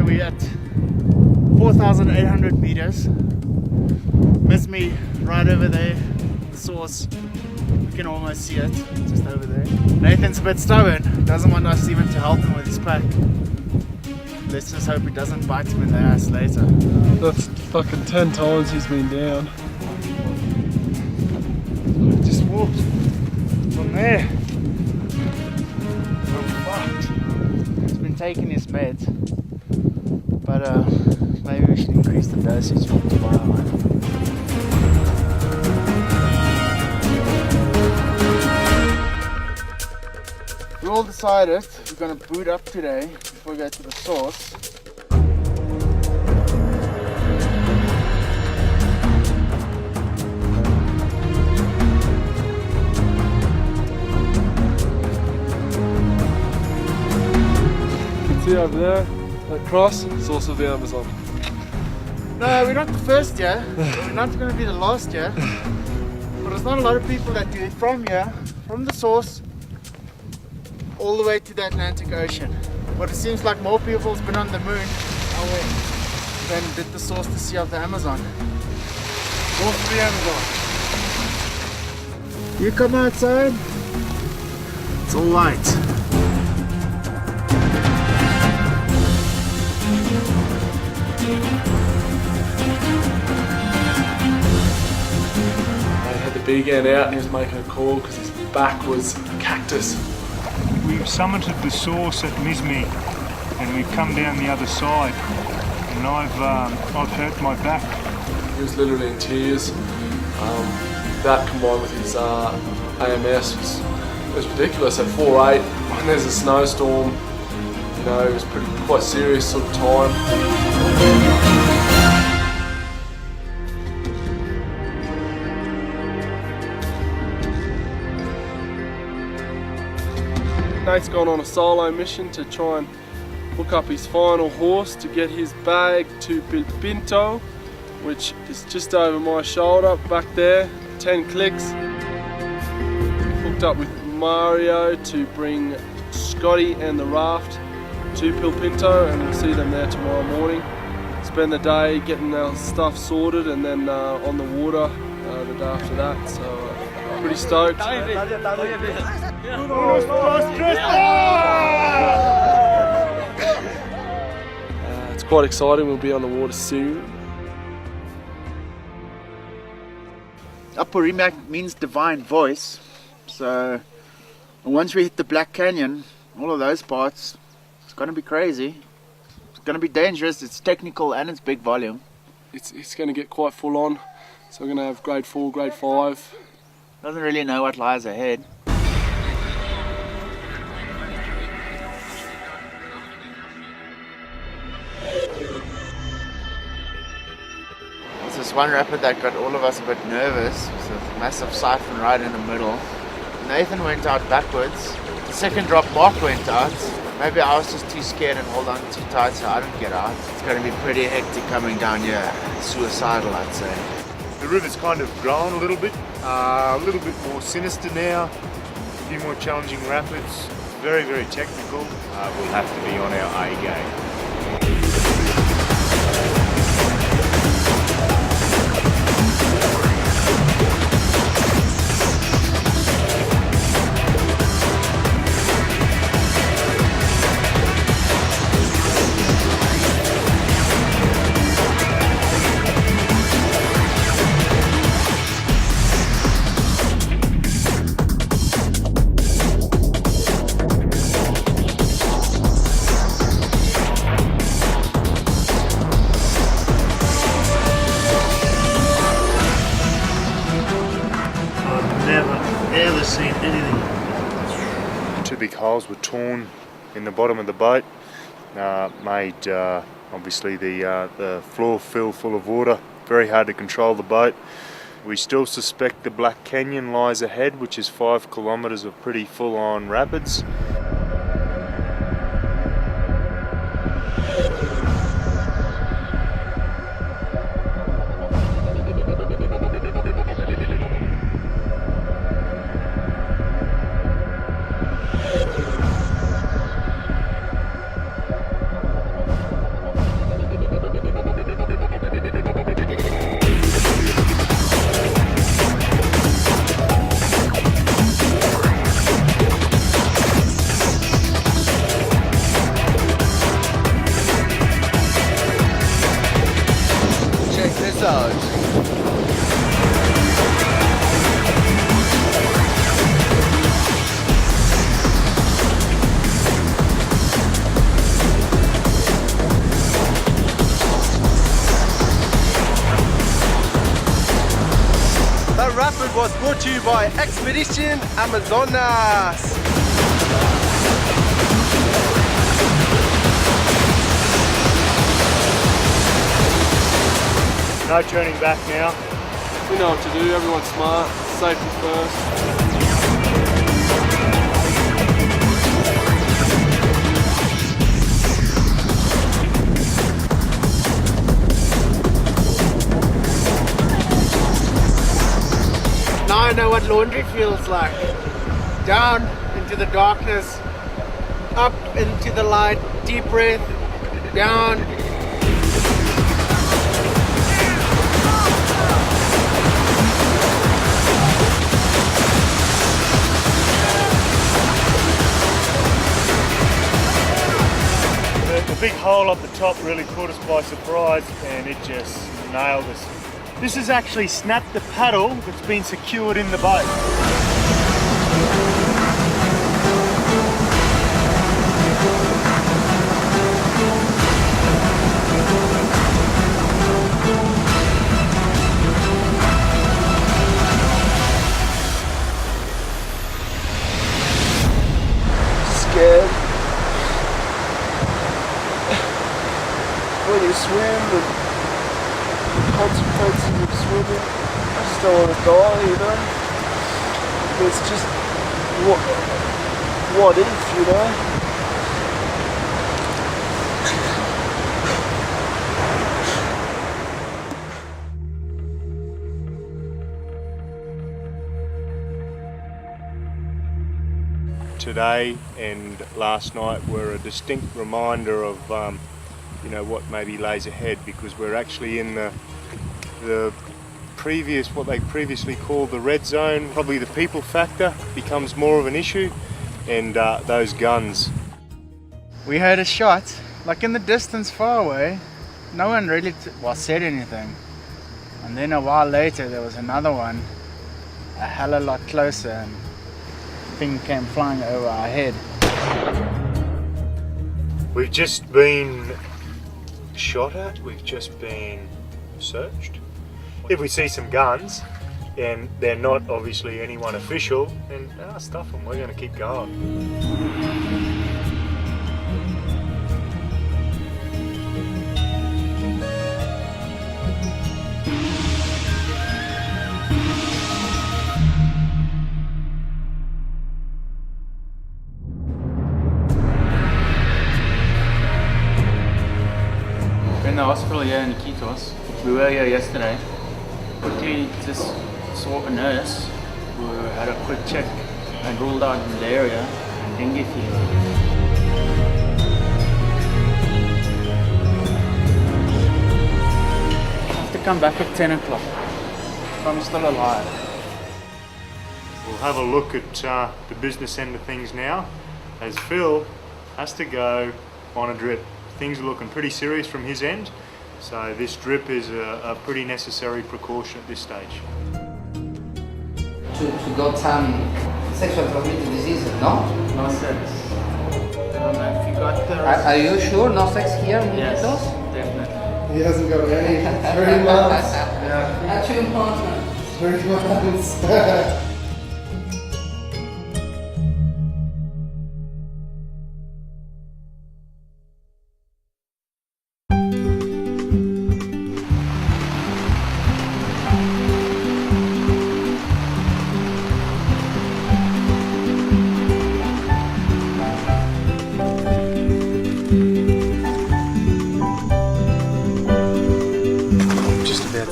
we're at 4,800 meters. Miss me right over there, the source. You can almost see it, just over there. Nathan's a bit stubborn, doesn't want us even to help him with his pack. Let's just hope he doesn't bite him in the ass later. That's fucking 10 times he's been down. Just walked from there. I'm fucked. He's been taking his meds, but maybe we should increase the dosage from tomorrow on. We all decided we're going to boot up today before we go to the source. You can see over there, that cross, it's also the Amazon. No, we're not the first year. We're not going to be the last year. But there's not a lot of people that do it from here, from the source, all the way to the Atlantic Ocean. But it seems like more people's been on the moon than did the source to Sea of the Amazon. Source of the Amazon. You come outside, it's all light. They had the big end out and he was making a call because his back was cactus. We've summited the source at Mismi and we've come down the other side and I've hurt my back. He was literally in tears. That combined with his AMS was ridiculous. At 4.8, when there's a snowstorm, you know, it was quite serious sort of time. Nate's gone on a solo mission to try and hook up his final horse to get his bag to Pilpinto, which is just over my shoulder, back there, 10 clicks. Hooked up with Mario to bring Scotty and the raft to Pilpinto, and we'll see them there tomorrow morning. Spend the day getting our stuff sorted and then on the water the day after that, so pretty stoked. It's quite exciting, we'll be on the water soon. Apurimac means divine voice, so once we hit the Black Canyon, all of those parts, it's going to be crazy. It's going to be dangerous, it's technical and it's big volume. It's going to get quite full on, so we're going to have grade 4, grade 5. Doesn't really know what lies ahead. There's this one rapid that got all of us a bit nervous. It's a massive siphon right in the middle. Nathan went out backwards. The second drop, Mark went out. Maybe I was just too scared and hold on too tight so I didn't get out. It's going to be pretty hectic coming down here. Suicidal, I'd say. The river's kind of grown a little bit more sinister now, a few more challenging rapids, very, very technical. We'll have to be on our A game. Never seen anything. Two big holes were torn in the bottom of the boat, made obviously the floor fill full of water, very hard to control the boat. We still suspect the Black Canyon lies ahead, which is 5 kilometres of pretty full-on rapids. episode. The Rapid was brought to you by Expedition Amazonas. No turning back now. We know what to do, everyone's smart, safety first. Now I know what laundry feels like. Down into the darkness, up into the light, deep breath, down. The big hole up the top really caught us by surprise and it just nailed us. This has actually snapped the paddle that's been secured in the boat. Scared. When you swim and consequences of swimming, I just don't want to die, you know. It's just what if, you know. Today and last night were a distinct reminder of you know, what maybe lays ahead, because we're actually in the previous, what they previously called the red zone. Probably the people factor becomes more of an issue, and those guns. We heard a shot, like in the distance far away. No one really said anything. And then a while later there was another one, a hell of a lot closer, and the thing came flying over our head. We've just been shot at, we've just been searched. If we see some guns and they're not obviously anyone official, then stuff them, we're going to keep going. In the hospital here in Iquitos. We were here yesterday. Quickly just saw a nurse who had a quick check and ruled out malaria and dengue fever. I have to come back at 10 o'clock if I'm still alive. We'll have a look at the business end of things now, as Phil has to go on a drip. Things are looking pretty serious from his end, so this drip is a pretty necessary precaution at this stage. To got some sexual transmitted diseases, no? No sex. I don't know if you got the... Are you sure no sex here in Yes, Iquitos? definitely. He hasn't got any 3 months. Actually, no. 3 months.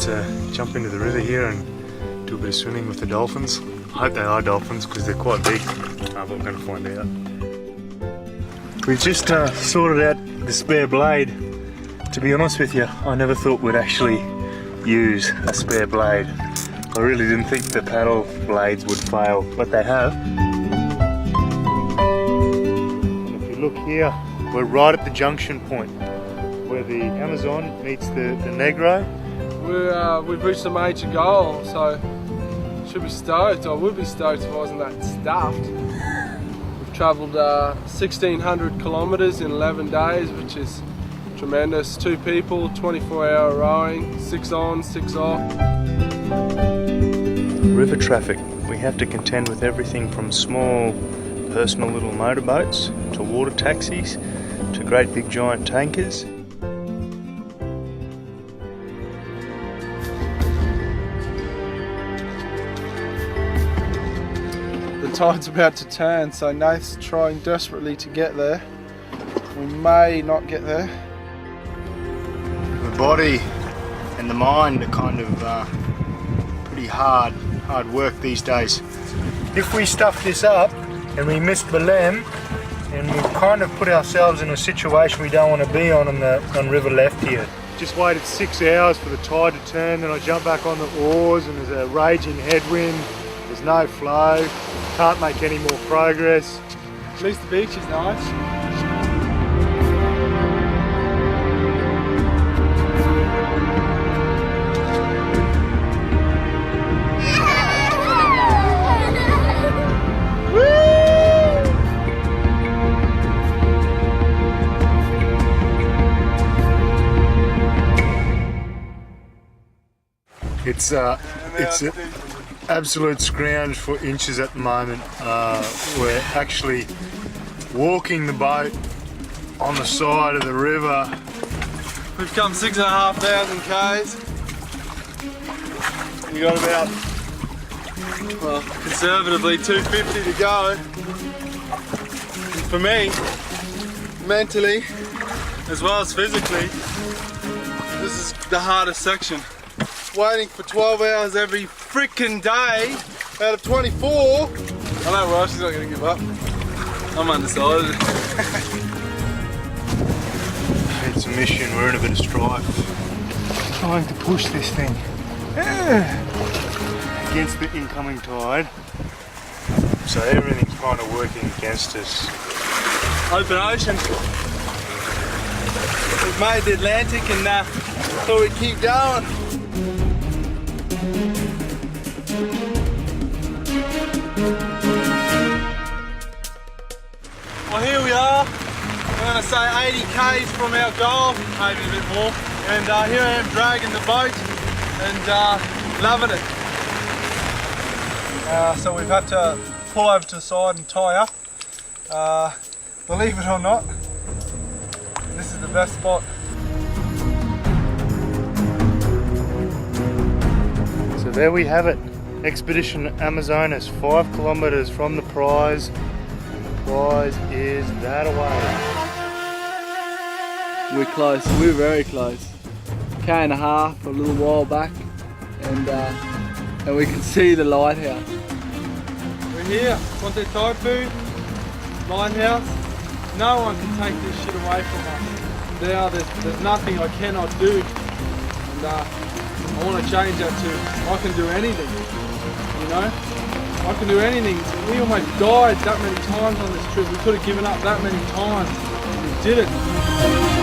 To jump into the river here and do a bit of swimming with the dolphins. I hope they are dolphins because they're quite big, but we're going to find out. We've just sorted out the spare blade. To be honest with you, I never thought we'd actually use a spare blade. I really didn't think the paddle blades would fail, but they have. And if you look here, we're right at the junction point where the Amazon meets the Negro. we've reached a major goal, so should be stoked. I would be stoked if I wasn't that stuffed. We've travelled 1,600 kilometres in 11 days, which is tremendous. 2 people, 24-hour rowing, 6 on, 6 off. River traffic. We have to contend with everything from small personal little motorboats to water taxis to great big giant tankers. The tide's about to turn, so Nath's trying desperately to get there. We may not get there. The body and the mind are kind of pretty hard work these days. If we stuff this up and we miss Belém, and we've kind of put ourselves in a situation we don't want to be on river left here. Just waited 6 hours for the tide to turn, then I jump back on the oars and there's a raging headwind, there's no flow, can't make any more progress. At least the beach is nice. It's an absolute scrounge for inches at the moment. We're actually walking the boat on the side of the river. We've come 6,500 k's. We got about, well, conservatively 250 to go. And for me, mentally, as well as physically, this is the hardest section. Waiting for 12 hours every freaking day out of 24. I know Ross is not going to give up. I'm undecided. It's a mission, we're in a bit of strife. Trying to push this thing against the incoming tide. So everything's kind of working against us. Open ocean. We've made the Atlantic and thought we'd keep going. Well, here we are. I'm going to say 80 k's from our goal, maybe a bit more. And here I am dragging the boat and loving it. So we've had to pull over to the side and tie up. Believe it or not, this is the best spot. So there we have it. Expedition Amazonas, 5 kilometers from the prize. The prize is that away. We're close, we're very close. K and a half a little while back, and we can see the lighthouse. We're here, Ponte Taipu, lighthouse. No one can take this shit away from us. There's nothing I cannot do, and I want to change that to I can do anything, you know? I can do anything. We almost died that many times on this trip. We could have given up that many times. We did it.